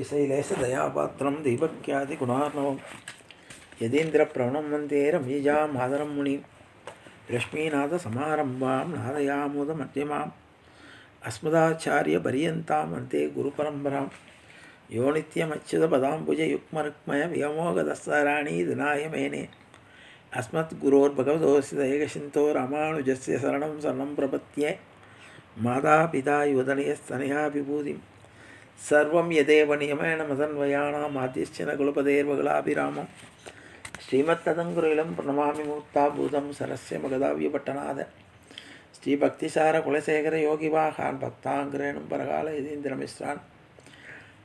श्रीशैलेशदयापात्रं दीपक्यादिगुणार्णवं यतीन्द्रप्रवणं वन्दे रम्यजां मातरं मुनिं लक्ष्मीनाथसमारम्भां नादयामोदमध्यमाम् अस्मदाचार्यपर्यन्तां वन्दे गुरुपरम्परां यो नित्यमच्युतपदाम्बुजयुग्मरुक्मव्योमोगदस्सराणि दिनाय मेने अस्मद्गुरोर्भगवतोऽस्य दैकसिन्धो रामानुजस्य शरणं प्रपद्ये मातापिता युवतनयस्तनया विभूतिं सर्वं यदेव नियमेन मदन्वयानामाद्यश्च कुलपतेर्वगलाभिरामं श्रीमत्तदङ्गुरुलं प्रणमामि मूर्ताभूतं सरस्य मगदाव्यपट्टनाद श्रीभक्तिसारकुलशेखरयोगिवाहान् भक्ताङ्ग्रेणुं परकाल यतीन्द्रमिश्रान्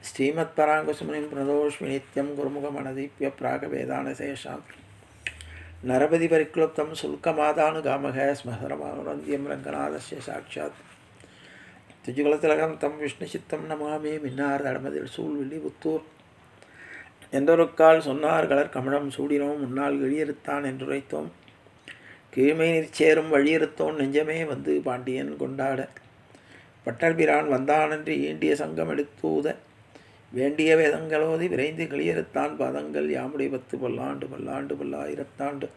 श्रीमत्पराङ्कुशमुनिं प्रणतोऽस्मि नित्यं गुरुमुखमनदीप्य प्राकवेदानशेषां नरपतिपरिक्लुप्तं शुल्कमादानुगामः स्मरमानुरन्द्यं रङ्गनाथस्य साक्षात् துஜுகுலத்திலகம் தம் விஷ்ணு சித்தம் நமாமே மின்னார் தடமதில் சூழ்வில்லி புத்தூர் என்றொருக்கால் சொன்னார்களர் கமலம் சூடினோம் முன்னால் எழியறுத்தான் என்றுரைத்தோம் கீழ்மை நிற்சேரும் வழியறுத்தோன் நெஞ்சமே வந்து பாண்டியன் கொண்டாட பட்டர்பிரான் வந்தானன்று ஈண்டிய சங்கம் எடுத்தூத வேண்டிய வேதங்களோதி விரைந்து கிளியறுத்தான் பாதங்கள் யாமுடைய 10 பல்லாண்டு பல்லாண்டு பல்லாயிரத்தாண்டு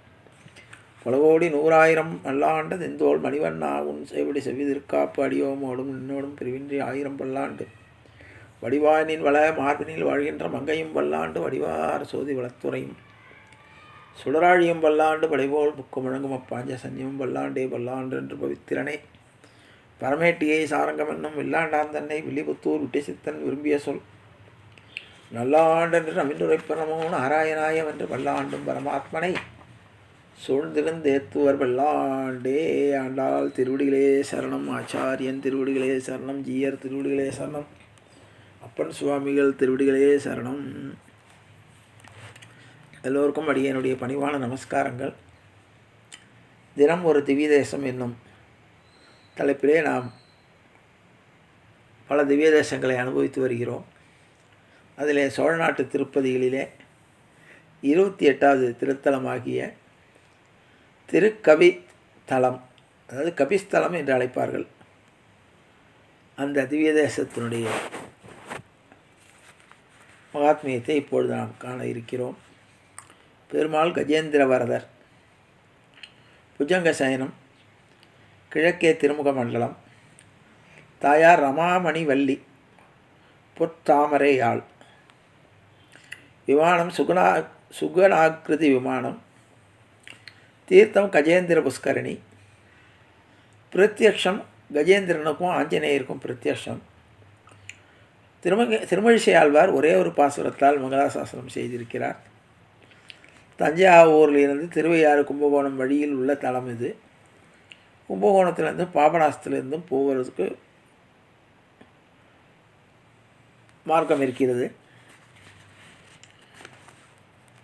பலகோடி 100,000 மல்லாண்டு தெந்தோள் மணிவண்ணா உன் செவிடி செவ்விதிற்காப்பு அடியோமோடும் நின்னோடும் பிரிவின்றி 1000 பல்லாண்டு வடிவாயினின் வள மார்பினில் வாழ்கின்ற மங்கையும் பல்லாண்டு வடிவார் சோதி வளத்துறையும் சுடராழியும் பல்லாண்டு படைபோல் புக்கு முழங்கும் அப்பாஞ்ச சன்னியும் பல்லாண்டே பல்லாண்டு என்று பவித்திரனே பரமேட்டியை சாரங்கம் என்னும் வில்லாண்டான் தன்னை வில்லிபுத்தூர் விட்டு சித்தன் விரும்பிய சொல் நல்லாண்டென்று நவின்றுரைப்பனமோ நாராயணாயம் என்று பல்லாண்டும் பரமாத்மனை சூழ்ந்திருந்தேத்துவர் பல்லாண்டே ஆண்டாள் திருவடிகளே சரணம் ஆச்சாரியன் திருவடிகளே சரணம் ஜீயர் திருவடிகளே சரணம் அப்பன் சுவாமிகள் திருவடிகளே சரணம். எல்லோருக்கும் அடியனுடைய பணிவான நமஸ்காரங்கள். தினம் ஒரு திவ்ய தேசம் என்னும் தலைப்பிலே நாம் பல திவ்ய தேசங்களை அனுபவித்து வருகிறோம். அதிலே சோழ நாட்டு திருப்பதிகளிலே 28வது திருத்தலமாகிய திருக்கவி தலம், அதாவது கபிஸ்தலம் என்று அழைப்பார்கள், அந்த திவ்ய தேசத்தினுடைய மகாத்மியத்தை இப்பொழுது நாம் காண இருக்கிறோம். பெருமாள் கஜேந்திர வரதர், புஜங்க சயனம், கிழக்கே திருமுக மண்டலம், தாயார் ரமாமணி வள்ளி, பொற்தாமரை யாழ், விமானம் சுகனாகிருதி விமானம், தீர்த்தம் கஜேந்திர புஷ்கரணி, பிரத்யக்ஷம் கஜேந்திரனுக்கும் ஆஞ்சநேயருக்கும் பிரத்யக்ஷம். திருமழிசை ஆழ்வார் ஒரே ஒரு பாசுரத்தால் மங்களாசாசனம் செய்திருக்கிறார். தஞ்சாவூரிலிருந்து திருவையாறு கும்பகோணம் வழியில் உள்ள தலம் இது. கும்பகோணத்திலிருந்து பாபநாசத்திலிருந்தும் போவதற்கு மார்க்கம் இருக்கிறது.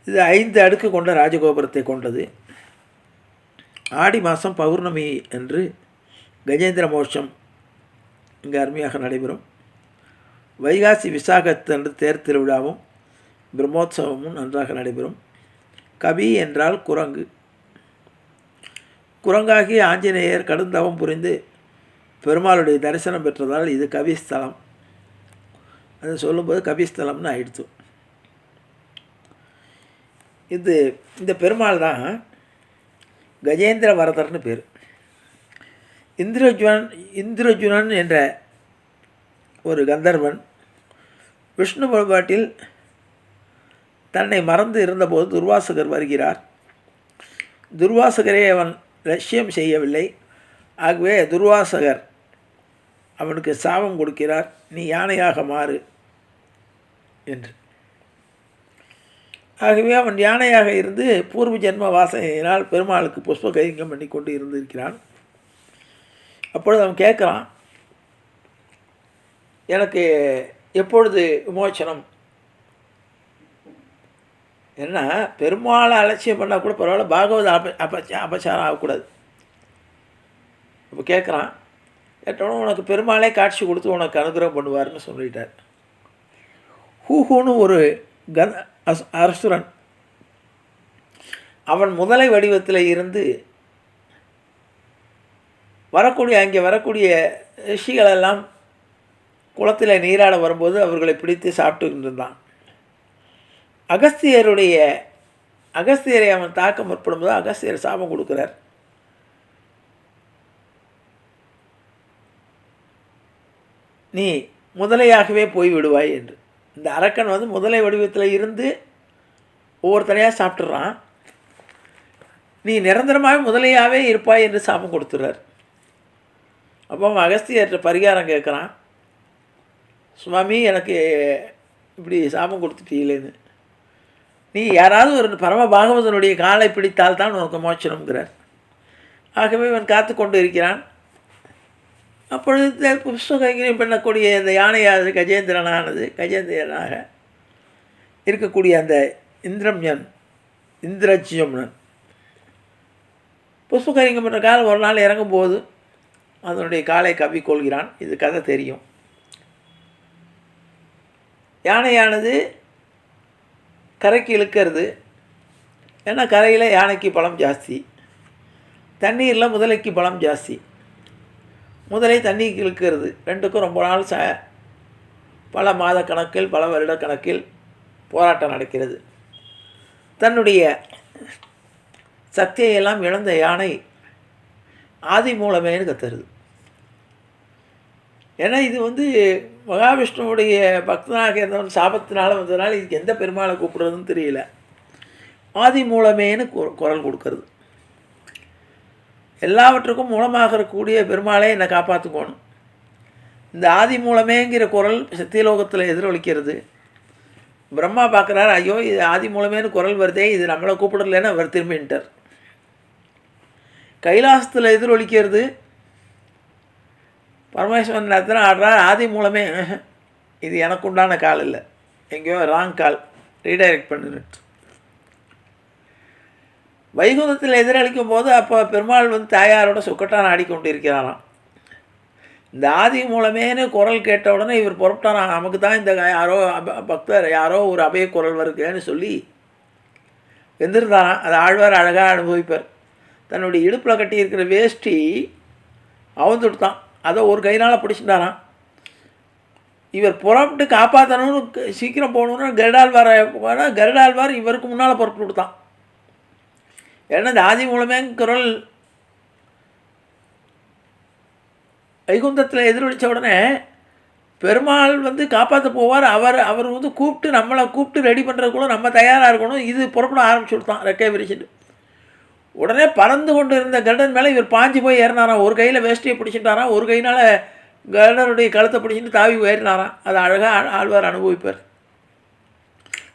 இது 5 அடுக்கு கொண்ட ராஜகோபுரத்தை கொண்டது. ஆடி மாதம் பௌர்ணமி என்று கஜேந்திர மோட்சம் இங்கு அருமையாக நடைபெறும். வைகாசி விசாகத்து என்று தேர் திருவிழாவும் பிரம்மோற்சவமும் நன்றாக நடைபெறும். கவி என்றால் குரங்கு. குரங்காகி ஆஞ்சநேயர் கடுந்தவம் புரிந்து பெருமாளுடைய தரிசனம் பெற்றதால் இது கவிஸ்தலம். அது சொல்லும்போது கபிஸ்தலம்னு ஆயிடுச்சு. இந்த பெருமாள் தான் கஜேந்திர வரதர்னு பேர். இந்திரஜுனன் என்ற ஒரு கந்தர்வன் விஷ்ணு வழிபாட்டில் தன்னை மறந்து இருந்தபோது துர்வாசகர் வருகிறார். துர்வாசகரை அவன் லட்சியம் செய்யவில்லை. ஆகவே துர்வாசகர் அவனுக்கு சாபம் கொடுக்கிறார், நீ யானையாக மாறு என்று. ஆகவே அவன் யானையாக இருந்து பூர்வ ஜென்ம வாசனையினால் பெருமாளுக்கு புஷ்ப கைங்கம் பண்ணி கொண்டு இருந்திருக்கிறான். அப்பொழுது அவன் கேட்குறான், எனக்கு எப்பொழுது விமோச்சனம்? ஏன்னா பெருமாளை அலட்சியம் பண்ணால் கூட பரவாயில்ல, பாகவத அபச்சாரம் ஆகக்கூடாது. இப்போ கேட்குறான். கேட்டவனும் உனக்கு பெருமாளே காட்சி கொடுத்து உனக்கு அனுகிரகம் பண்ணுவார்னு சொல்லிட்டார். ஹூஹூன்னு ஒரு அரசுரன், அவன் முதலை வடிவத்தில் இருந்து அங்கே வரக்கூடிய ரிஷிகளெல்லாம் குளத்தில் நீராட வரும்போது அவர்களை பிடித்து சாப்பிட்டு இருந்தான். அகஸ்தியரை அவன் தாக்க முற்படும்போது அகஸ்தியர் சாபம் கொடுக்குறார். நீ முதலையாகவே போய் விடுவாய் என்று. இந்த அரக்கன் முதலை வடிவத்தில் இருந்து ஒவ்வொருத்தனையாக சாப்பிட்றான். நீ நிரந்தரமாக முதலையாகவே இருப்பாய் என்று சாபம் கொடுத்துறார். அப்போ அவன் அகஸ்தியர்கிட்ட பரிகாரம் கேட்குறான். சுவாமி, எனக்கு இப்படி சாபம் கொடுத்துட்டீங்களேன்னு. நீ யாராவது ஒரு பரம பாகவதனுடைய காலை பிடித்தால் தான் உனக்கு மோட்சனம்ங்கிறார். ஆகவே இவன் காத்து கொண்டு இருக்கிறான். அப்பொழுது புஷ்பகைங்கரியம் பண்ணக்கூடிய இந்த யானையானது கஜேந்திரனாக இருக்கக்கூடிய அந்த இந்திரஜ்யம்னன் புஷ்பகைங்கம் என்ற கால் ஒரு நாள் இறங்கும்போது அதனுடைய காலை கவ்விக்கொள்கிறான். இது கதை தெரியும். யானையானது கரைக்கு இழுக்கிறது. ஏன்னா கரையில் யானைக்கு பலம் ஜாஸ்தி, தண்ணீரில் முதலைக்கு பலம் ஜாஸ்தி. முதலை தண்ணிக்கு இழுக்கிறது. ரெண்டுக்கும் ரொம்ப நாள் பல மாத கணக்கில் பல வருட கணக்கில் போராட்டம் நடக்கிறது. தன்னுடைய சக்தியெல்லாம் இழந்த யானை ஆதி மூலமேன்னு கத்துறது. ஏன்னா இது மகாவிஷ்ணுவுடைய பக்தனாக இருந்தவன் சாபத்தினால வந்ததுனால இதுக்கு எந்த பெருமாளை கூப்பிடுறதுன்னு தெரியல. ஆதி மூலமேன்னு குரல் கொடுக்கறது. எல்லாவற்றுக்கும் மூலமாக இருக்கக்கூடிய பெருமாளை என்னை காப்பாற்றுக்கணும். இந்த ஆதி மூலமேங்கிற குரல் சத்தியலோகத்தில் எதிரொலிக்கிறது. பிரம்மா பார்க்குறாரு, ஐயோ இது ஆதி மூலமேன்னு குரல் வருதே, இது நம்மளை கூப்பிடலன்னு அவர் திரும்பின்ட்டார். கைலாசத்தில் எதிரொலிக்கிறது. பரமேஸ்வரன் எத்தனை ஆடுறார், ஆதி மூலமே இது எனக்கு உண்டான கால் இல்லை, எங்கேயோ ராங் கால், ரீடைரக்ட் பண்ணிட்டு. வைகுந்தத்தில் எதிரளிக்கும் போது அப்போ பெருமாள் தாயாரோட சுக்கட்டான் ஆடிக்கொண்டு இருக்கிறாராம். இந்த ஆதி மூலமேனு குரல் கேட்ட உடனே இவர் புறப்பட்டாராம். நமக்கு தான் இந்த யாரோ பக்தர் யாரோ ஒரு அபய குரல் வருதுன்னு சொல்லி வெந்திருந்தாராம். அதை ஆழ்வார் அழகாக அனுபவிப்பார். தன்னுடைய இடுப்பில் கட்டியிருக்கிற வேஷ்டி அவந்துட்டான். அதை ஒரு கையினால் பிடிச்சிட்டாராம். இவர் புறப்பட்டு காப்பாற்றணும்னு சீக்கிரம் போகணுன்னு கருடாழ்வார் இவருக்கு முன்னால் புறப்பட்டு விட்டான். ஏன்னா இந்த ஆதி மூலமே குரல் வைகுந்தத்தில் எதிரொலித்த உடனே பெருமாள் காப்பாற்ற போவார். அவர் கூப்பிட்டு நம்மளை கூப்பிட்டு ரெடி பண்ணுறதுக்குள்ள நம்ம தயாராக இருக்கணும். இது புறப்பட ஆரம்பிச்சு விட்டான் ரெக்கையை விரிச்சிட்டு. உடனே பறந்து கொண்டு இருந்த கருடன் மேலே இவர் பாஞ்சு போய் ஏறினாராம். ஒரு கையில் வேஷ்டியை பிடிச்சிட்டாராம், ஒரு கையினால் கருடனுடைய கழுத்தை பிடிச்சிட்டு தாவி ஏறினாராம். அதை அழகாக ஆழ்வார் அனுபவிப்பார்.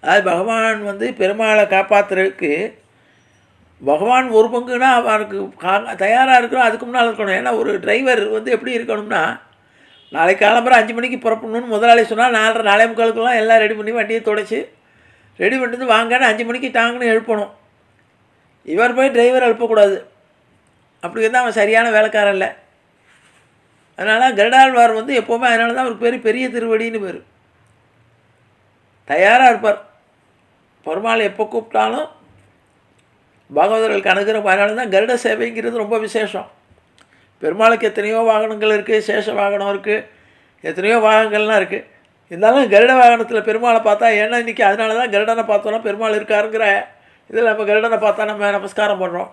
அது பகவான் பெருமாளை காப்பாற்றுறதுக்கு பகவான் ஒரு பங்குனா அவருக்கு தயாராக இருக்கிறோம், அதுக்கு முன்னால் இருக்கணும். ஏன்னா ஒரு டிரைவர் எப்படி இருக்கணும்னா, நாளைக்கு காலம்பரம் 5 மணிக்கு புறப்படணும்னு முதலாளி சொன்னால் 4:30 4:45 எல்லாம் ரெடி பண்ணி வண்டியை துடைச்சி ரெடி பண்ணிட்டு வாங்கன்னு 5 மணிக்கு டாங்கன்னு எழுப்பணும். இவர் போய் டிரைவர் எழுப்பக்கூடாது. அப்படி இருந்தால் அவன் சரியான வேலைக்காரன் இல்லை. அதனால் கருடாழ்வார் எப்போவுமே அதனால தான் அவருக்கு பெரிய திருவடின்னு பேர். தயாராக இருப்பார். பெருமாள் எப்போ கூப்பிட்டாலும் பாகவதர்களுக்கு அனுகிரகம். அதனால தான் கருட சேவைங்கிறது ரொம்ப விசேஷம். பெருமாளுக்கு எத்தனையோ வாகனங்கள் இருக்குது, சேஷ வாகனம் இருக்குது, எத்தனையோ வாகனங்கள்லாம் இருக்குது. இருந்தாலும் கருட வாகனத்தில் பெருமாளை பார்த்தா, ஏன்னா இன்றைக்கி அதனால தான் கருடனை பார்த்தோன்னா பெருமாள் இருக்காருங்கிற இதில் நம்ம கருடனை பார்த்தா நம்ம நமஸ்காரம் பண்ணுறோம்.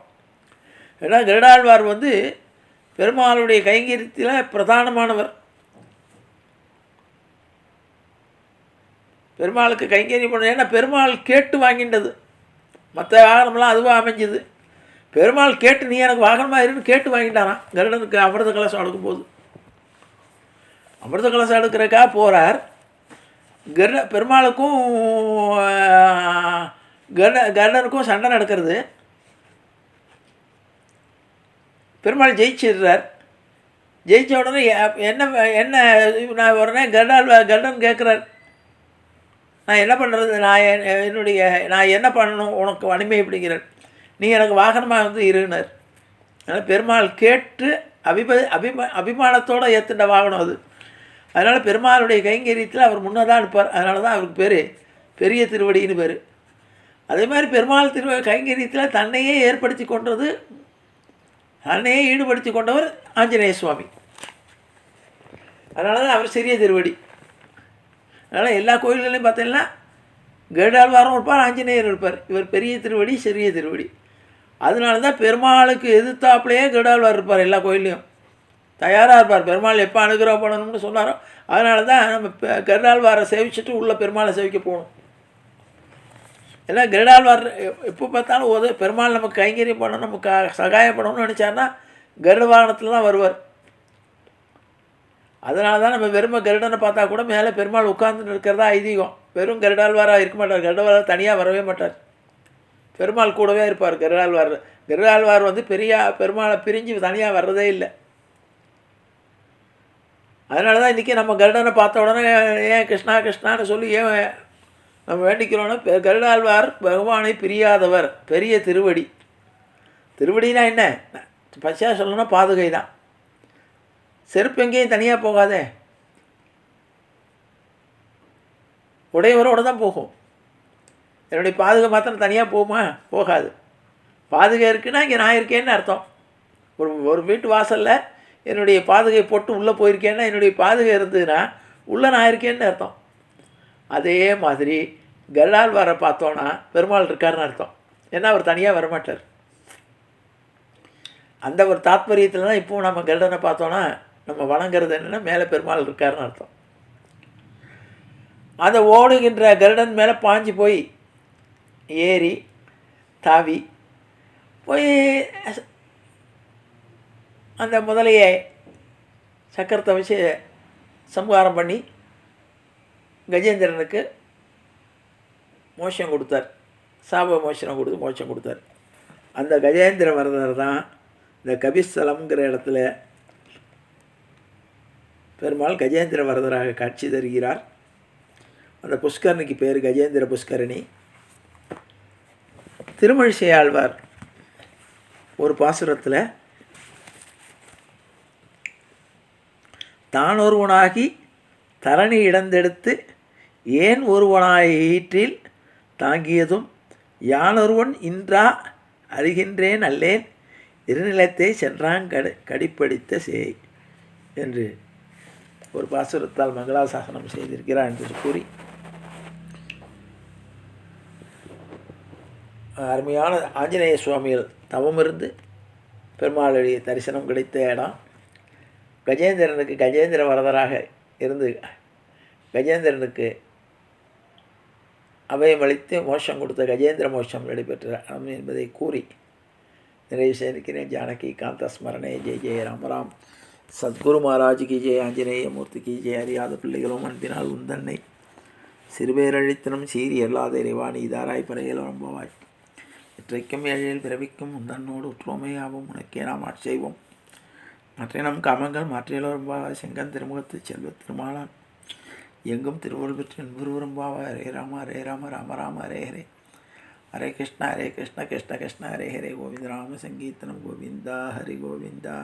ஏன்னா கருடாழ்வார் பெருமாளுடைய கைங்கரியத்தில் பிரதானமானவர். பெருமாளுக்கு கைங்கரியம் பண்ண, ஏன்னா பெருமாள் கேட்டு வாங்கின்றது. மற்ற வாகனம்லாம் அதுவாக அமைஞ்சுது. பெருமாள் கேட்டு நீ எனக்கு வாகனமாக இருக்குன்னு கேட்டு வாங்கிட்டாரான். கருடனுக்கு அமிர்த கலசம் எடுக்கும்போது அமிர்த கலசம் எடுக்கிறக்காக போகிறார். பெருமாளுக்கும் கருடனுக்கும் சண்டை நடக்கிறது. பெருமாள் ஜெயிச்சிடுறார். ஜெயித்த உடனே என்ன நான் உடனே கருடன் கேட்குறார், நான் என்ன பண்ணுறது, நான் என்ன பண்ணணும் உனக்கு அடிமை அப்படிங்கிறார். நீ எனக்கு வாகனமாக இருனார். அதனால் பெருமாள் கேட்டு அபிமானத்தோடு ஏற்றுண்ட வாகனம் அது. அதனால் பெருமாளுடைய கைங்கரியத்தில் அவர் முன்னதாக இருப்பார். அதனால தான் அவருக்கு பேர் பெரிய திருவடின்னு பேர். அதே மாதிரி பெருமாள் கைங்கரியத்தில் தன்னையே ஏற்படுத்தி கொண்டது, தன்னையே ஈடுபடுத்தி கொண்டவர் ஆஞ்சநேய சுவாமி. அதனால தான் அவர் சிறிய திருவடி. அதனால் எல்லா கோயில்களையும் பார்த்தீங்கன்னா கருடாழ்வாரும் இருப்பார், ஆஞ்சநேயர் இருப்பார். இவர் பெரிய திருவடி, சிறிய திருவடி. அதனால தான் பெருமாளுக்கு எதிர்த்தாப்புலேயே கருடாழ்வார் இருப்பார். எல்லா கோயில்லையும் தயாராக இருப்பார். பெருமாள் எப்போ அனுகிரகம் பண்ணணும்னு சொன்னாரோ அதனால தான் நம்ம கருடாழ்வாரை சேவிச்சுட்டு உள்ள பெருமாளை சேவிக்க போகணும். ஏன்னா கருடாழ்வார் எப்போ பார்த்தாலும் பெருமாள் நமக்கு கைங்கரியம் பண்ணணும், நமக்கு சகாயம் பண்ணணும்னு நினச்சாருன்னா கருட வாகனத்தில் தான் வருவார். அதனால தான் நம்ம வெறுமை கருடனை பார்த்தா கூட மேலே பெருமாள் உட்கார்ந்துட்டு இருக்கிறதா ஐதீகம். வெறும் கருடாழ்வாராக இருக்க மாட்டார். கருடாழ்வார் தனியாக வரவே மாட்டார். பெருமாள் கூடவே இருப்பார். கருடாழ்வார் பெரிய பெருமாளை பிரிஞ்சு தனியாக வர்றதே இல்லை. அதனால தான் இன்றைக்கி நம்ம கருடனை பார்த்த உடனே ஏன் கிருஷ்ணா கிருஷ்ணான்னு சொல்லி ஏன் நம்ம வேண்டிக்கிறோன்னா, கருடாழ்வார் பகவானை பிரியாதவர், பெரிய திருவடி. திருவடினா என்ன? பச்சையாக சொல்லணும்னா பாதுகை தான். செருப்பு எங்கேயும் தனியாக போகாதே, உடையவரோடு தான் போகும். என்னுடைய பாதுகை மாத்திரம் தனியாக போகுமா? போகாது. பாதுகை இருக்குன்னா இங்கே நான் இருக்கேன்னு அர்த்தம். ஒரு வீட்டு வாசலில் என்னுடைய பாதுகை போட்டு உள்ளே போயிருக்கேன்னா என்னுடைய பாதுகை இருந்ததுன்னா உள்ளே நான் இருக்கேன்னு அர்த்தம். அதே மாதிரி கருடாழ்வாரை பார்த்தோன்னா பெருமாள் இருக்காருன்னு அர்த்தம். ஏன்னா அவர் தனியாக வரமாட்டார். அந்த ஒரு தாத்பரியத்தில் தான் இப்போது நம்ம கருடனை பார்த்தோன்னா நம்ம வணங்குறது என்னென்னா மேலே பெருமாள் இருக்காருன்னு அர்த்தம். அந்த ஓடுகின்ற கருடன் மேலே பாஞ்சு போய் ஏறி தாவி போய் அந்த முதலையை சக்கரத்தை வச்சு சம்ஹாரம் பண்ணி கஜேந்திரனுக்கு மோட்சம் கொடுத்தார். சாப மோட்சம் கொடுத்து மோட்சம் கொடுத்தார். அந்த கஜேந்திர வரதர் தான் இந்த கபிஸ்தலம்ங்கிற இடத்துல பெருமாள் கஜேந்திர வரதராக காட்சி தருகிறார். அந்த புஷ்கரணிக்கு பேர் கஜேந்திர புஷ்கரணி. திருமழிசை ஆழ்வார் ஒரு பாசுரத்தில் தான் ஒருவனாகி தரணி இடந்தெடுத்து ஏன் ஒருவனாய் ஈற்றில் தாங்கியதும் யானொருவன் இன்றா அறிகின்றேன் அல்லேன் இருநிலத்தை சென்றாங் கடிப்படித்த சேய் என்று ஒரு பாசுரத்தால் மங்களாசாசனம் செய்திருக்கிறார் என்று கூறி, அருமையான ஆஞ்சநேய சுவாமிகள் தவமிருந்து பெருமாளுடைய தரிசனம் கிடைத்த இடம். கஜேந்திரனுக்கு கஜேந்திர வரதராக இருந்து கஜேந்திரனுக்கு அபயமளித்து மோட்சம் கொடுத்த கஜேந்திர மோட்சம் நடைபெற்ற இடம் என்பதை கூறி நிறைவு செய்திருக்கிறேன். ஜானகி காந்த ஸ்மரணே. ஜெய ஜெய ராமராம். சத்குரு மகாராஜுக்கு ஜெய. ஆஞ்சநேய மூர்த்திக்கு ஜெய. அறியாத பிள்ளைகளும் அன்பினால் உந்தன்னை சிறுபேரழித்தனும் சீரி அல்லாத இறைவாணி இதாராய் பறையல் நம்பவாய். இற்றைக்கும் ஏழையில் பிறவிக்கும் உந்தன்னோடு உற்றோமையாகவும் உனக்கே நாம் ஆட்செய்வோம். மற்ற நம் காமங்கள் மாற்றியலோரும்பாவாய். செங்கன் திருமுகத்து செல்வ திருமாலான் எங்கும் திருவள்ளுவர் பெற்று என்புருவரும்பாவாய். ஹரே ராம ஹரே ராம ராம ராம ஹரே ஹரே. ஹரே கிருஷ்ண கிருஷ்ண கிருஷ்ண ஹரே ஹரே. கோவிந்த ராம சங்கீர்த்தனம். கோவிந்தா ஹரி கோவிந்தா.